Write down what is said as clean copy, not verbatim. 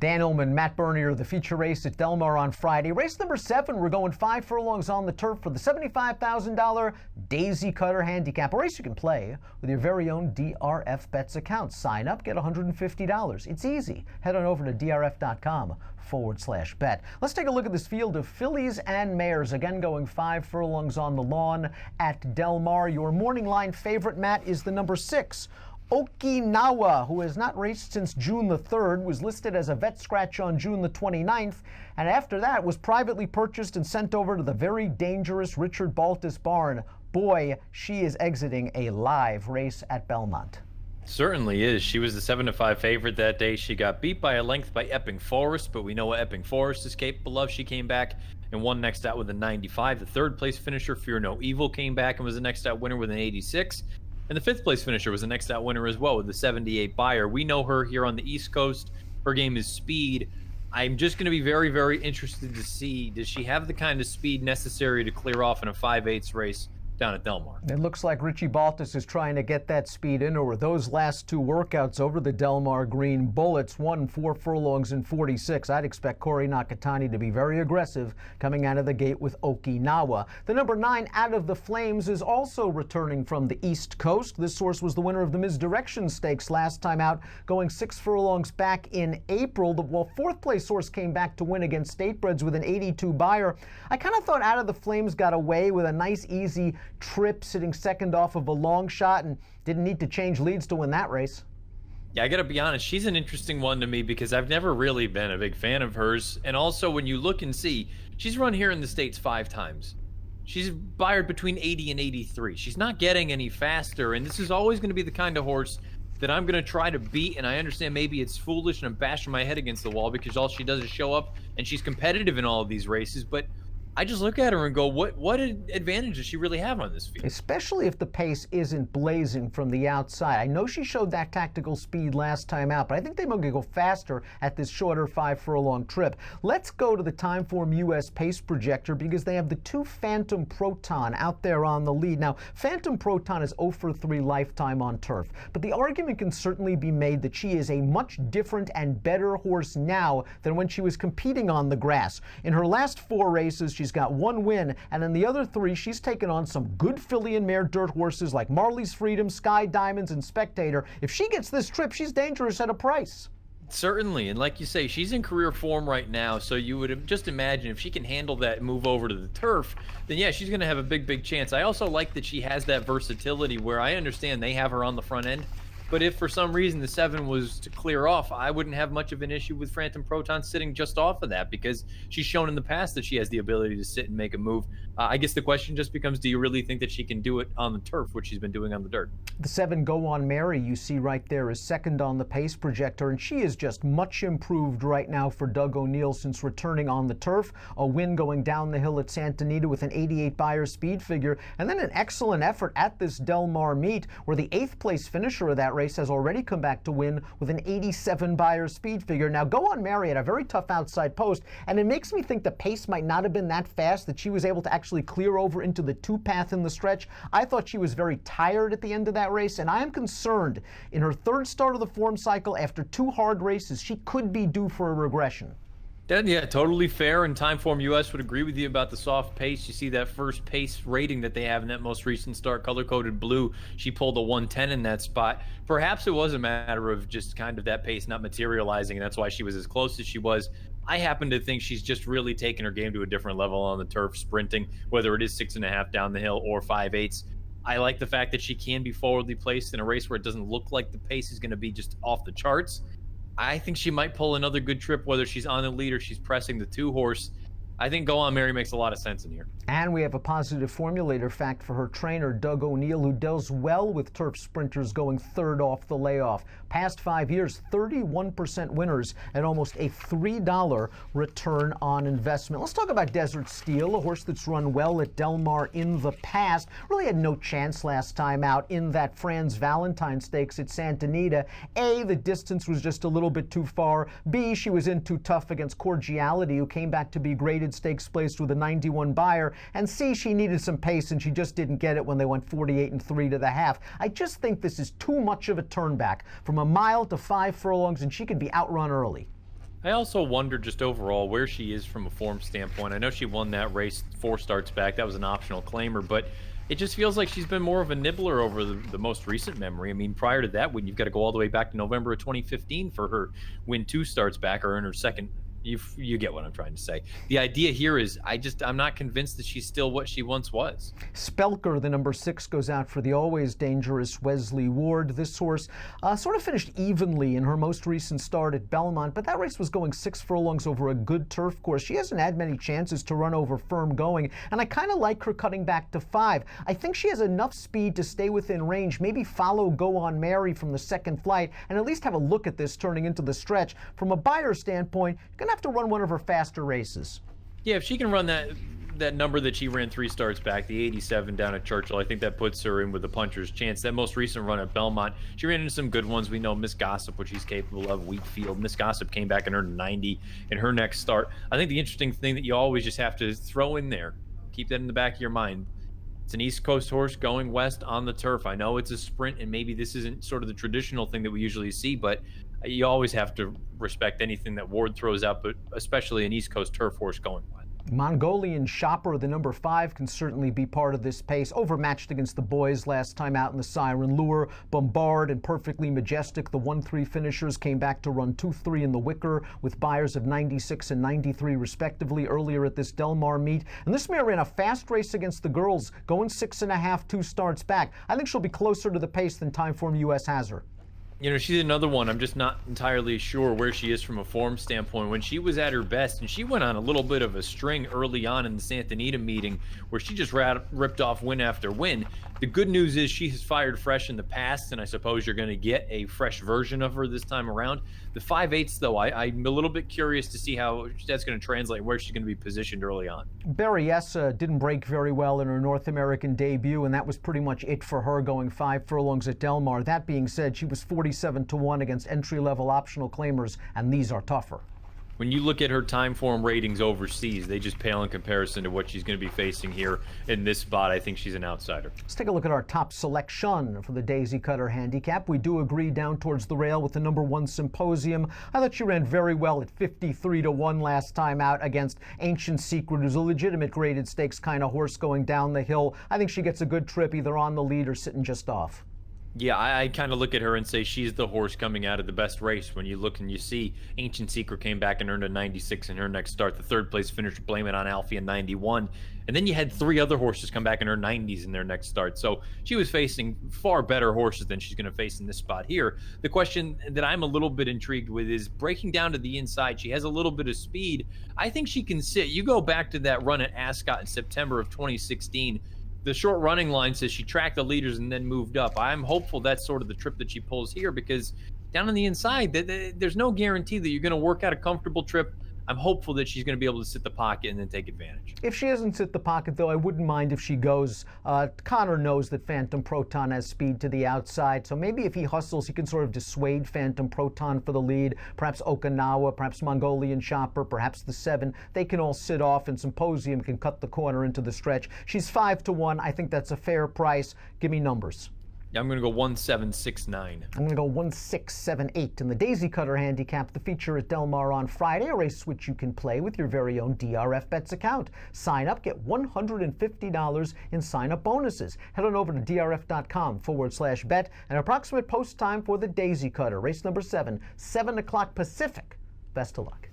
Dan Illman, Matt Bernier, the feature race at Del Mar on Friday. Race number 7, we're going 5 furlongs on the turf for the $75,000 Daisycutter Handicap, a race you can play with your very own DRF Bets account. Sign up, get $150. It's easy. Head on over to drf.com/bet. Let's take a look at this field of fillies and mares, again going 5 furlongs on the lawn at Del Mar. Your morning line favorite, Matt, is the number 6. Okinawa, who has not raced since June the 3rd, was listed as a vet scratch on June the 29th, and after that was privately purchased and sent over to the very dangerous Richard Baltus barn. Boy, she is exiting a live race at Belmont. Certainly is. She was the 7-5 favorite that day. She got beat by a length by Epping Forest, but we know what Epping Forest is capable of. She came back and won next out with a 95. The third place finisher, Fear No Evil, came back and was the next out winner with an 86. And the 5th place finisher was the next out winner as well with the 78 buyer. We know her here on the East Coast. Her game is speed. I'm just going to be very, very interested to see, does she have the kind of speed necessary to clear off in a 5/8 race down at Del Mar? It looks like Richie Baltus is trying to get that speed in over those last 2 workouts over the Del Mar Green Bullets, won 4 furlongs in 46. I'd expect Corey Nakatani to be very aggressive coming out of the gate with Okinawa. The number 9, Out of the Flames, is also returning from the East Coast. This horse was the winner of the Misdirection Stakes last time out, going 6 furlongs back in April. The 4th place horse came back to win against Statebreds with an 82 buyer. I kind of thought Out of the Flames got away with a nice, easy trip, sitting second off of a long shot, and didn't need to change leads to win that race. Yeah, I gotta be honest, she's an interesting one to me because I've never really been a big fan of hers. And also, when you look and see, she's run here in the States 5 times. She's buyered between 80 and 83. She's not getting any faster, and this is always going to be the kind of horse that I'm going to try to beat. And I understand maybe it's foolish and I'm bashing my head against the wall because all she does is show up and she's competitive in all of these races, but I just look at her and go, what advantage does she really have on this field? Especially if the pace isn't blazing from the outside. I know she showed that tactical speed last time out, but I think they might go faster at this shorter 5 furlong trip. Let's go to the Timeform US pace projector because they have the 2 Phantom Proton out there on the lead. Now, Phantom Proton is 0 for 3 lifetime on turf, but the argument can certainly be made that she is a much different and better horse now than when she was competing on the grass. In her last 4 races, she's got 1 win, and in the other 3, she's taken on some good filly and mare dirt horses like Marley's Freedom, Sky Diamonds, and Spectator. If she gets this trip, she's dangerous at a price. Certainly, and like you say, she's in career form right now, so you would just imagine if she can handle that move over to the turf, then yeah, she's going to have a big chance. I also like that she has that versatility where I understand they have her on the front end, but if for some reason the 7 was to clear off, I wouldn't have much of an issue with Phantom Proton sitting just off of that because she's shown in the past that she has the ability to sit and make a move. I guess the question just becomes, do you really think that she can do it on the turf, which she's been doing on the dirt? The 7 Go On Mary you see right there is second on the pace projector, and she is just much improved right now for Doug O'Neill since returning on the turf. A win going down the hill at Santa Anita with an 88 buyer speed figure, and then an excellent effort at this Del Mar meet where the 8th place finisher of that race has already come back to win with an 87 buyer speed figure. Now, Go On Mary had a very tough outside post, and it makes me think the pace might not have been that fast that she was able to actually clear over into the 2 path in the stretch. I thought she was very tired at the end of that race, and I am concerned in her 3rd start of the form cycle after 2 hard races, she could be due for a regression. Yeah, totally fair, and Timeform US would agree with you about the soft pace. You see that first pace rating that they have in that most recent start, color-coded blue. She pulled a 110 in that spot. Perhaps it was a matter of just kind of that pace not materializing, and that's why she was as close as she was. I happen to think she's just really taken her game to a different level on the turf, sprinting, whether it is 6.5 down the hill or 5/8. I like the fact that she can be forwardly placed in a race where it doesn't look like the pace is going to be just off the charts. I think she might pull another good trip, whether she's on the lead or she's pressing the 2 horse. I think Go On Mary makes a lot of sense in here. And we have a positive formulator fact for her trainer, Doug O'Neill, who does well with turf sprinters going 3rd off the layoff. Past 5 years, 31% winners and almost a $3 return on investment. Let's talk about Desert Steel, a horse that's run well at Del Mar in the past. Really had no chance last time out in that Franz Valentine Stakes at Santa Anita. A, the distance was just a little bit too far. B, she was in too tough against Cordiality, who came back to be graded stakes placed with a 91 buyer. And C, she needed some pace, and she just didn't get it when they went 48-3 to the half. I just think this is too much of a turn back from a mile to 5 furlongs, and she could be outrun early. I also wonder just overall where she is from a form standpoint. I know she won that race 4 starts back. That was an optional claimer, but it just feels like she's been more of a nibbler over the most recent memory. I mean, prior to that, when you've got to go all the way back to November of 2015 for her win 2 starts back or in her second. You get what I'm trying to say. The idea here is I'm not convinced that she's still what she once was. Spelker, the number 6, goes out for the always dangerous Wesley Ward. This horse sort of finished evenly in her most recent start at Belmont, but that race was going 6 furlongs over a good turf course. She hasn't had many chances to run over firm going, and I kind of like her cutting back to 5. I think she has enough speed to stay within range, maybe follow Go On Mary from the second flight, and at least have a look at this turning into the stretch. From a buyer standpoint, you're going to have to run one of her faster races. Yeah, if she can run that number that she ran 3 starts back, the 87 down at Churchill, I think that puts her in with the puncher's chance. That most recent run at Belmont, she ran into some good ones. We know Miss Gossip, what she's capable of. Wheatfield, Miss Gossip came back and earned 90 in her next start. I think the interesting thing that you always just have to throw in there, keep that in the back of your mind. It's an East Coast horse going west on the turf. I know it's a sprint, and maybe this isn't sort of the traditional thing that we usually see, but you always have to respect anything that Ward throws out, but especially an East Coast turf horse going west. Mongolian Shopper, the number 5, can certainly be part of this pace. Overmatched against the boys last time out in the Siren Lure. Bombard and Perfectly Majestic, the 1-3 finishers, came back to run 2-3 in the Wicker with buyers of 96 and 93 respectively earlier at this Del Mar meet. And this mare ran a fast race against the girls, going 6.5, 2 starts back. I think she'll be closer to the pace than Timeform US has her. You know, she's another one. I'm just not entirely sure where she is from a form standpoint. When she was at her best, and she went on a little bit of a string early on in the Santa Anita meeting where she just ripped off win after win. The good news is she has fired fresh in the past, and I suppose you're going to get a fresh version of her this time around. The 5/8, though, I'm a little bit curious to see how that's going to translate, where she's going to be positioned early on. Berryessa didn't break very well in her North American debut, and that was pretty much it for her, going 5 furlongs at Del Mar. That being said, she was 47-1 against entry-level optional claimers, and these are tougher. When you look at her time form ratings overseas, they just pale in comparison to what she's going to be facing here in this spot. I think she's an outsider. Let's take a look at our top selection for the Daisycutter Handicap. We do agree down towards the rail with the number 1 Symposium. I thought she ran very well at 53-1 last time out against Ancient Secret, who's a legitimate graded stakes kind of horse going down the hill. I think she gets a good trip either on the lead or sitting just off. Yeah, I kind of look at her and say she's the horse coming out of the best race. When you look and you see Ancient Secret came back and earned a 96 in her next start. The 3rd place finisher, Blame It on Alfie, in 91. And then you had 3 other horses come back and earn 90s in their next start. So she was facing far better horses than she's going to face in this spot here. The question that I'm a little bit intrigued with is breaking down to the inside. She has a little bit of speed. I think she can sit. You go back to that run at Ascot in September of 2016. The short running line says she tracked the leaders and then moved up. I'm hopeful that's sort of the trip that she pulls here, because down on the inside, there's no guarantee that you're going to work out a comfortable trip. I'm hopeful that she's going to be able to sit the pocket and then take advantage. If she doesn't sit the pocket, though, I wouldn't mind if she goes. Connor knows that Phantom Proton has speed to the outside, so maybe if he hustles, he can sort of dissuade Phantom Proton for the lead. Perhaps Okinawa, perhaps Mongolian Shopper, perhaps the 7. They can all sit off, and Symposium can cut the corner into the stretch. She's 5-1. I think that's a fair price. Give me numbers. I'm going to go 1769. I'm going to go 1678 in the Daisycutter Handicap, the feature at Del Mar on Friday, a race which you can play with your very own DRF Bets account. Sign up, get $150 in sign-up bonuses. Head on over to drf.com/bet, and approximate post time for the Daisycutter, race number 7, 7 o'clock Pacific. Best of luck.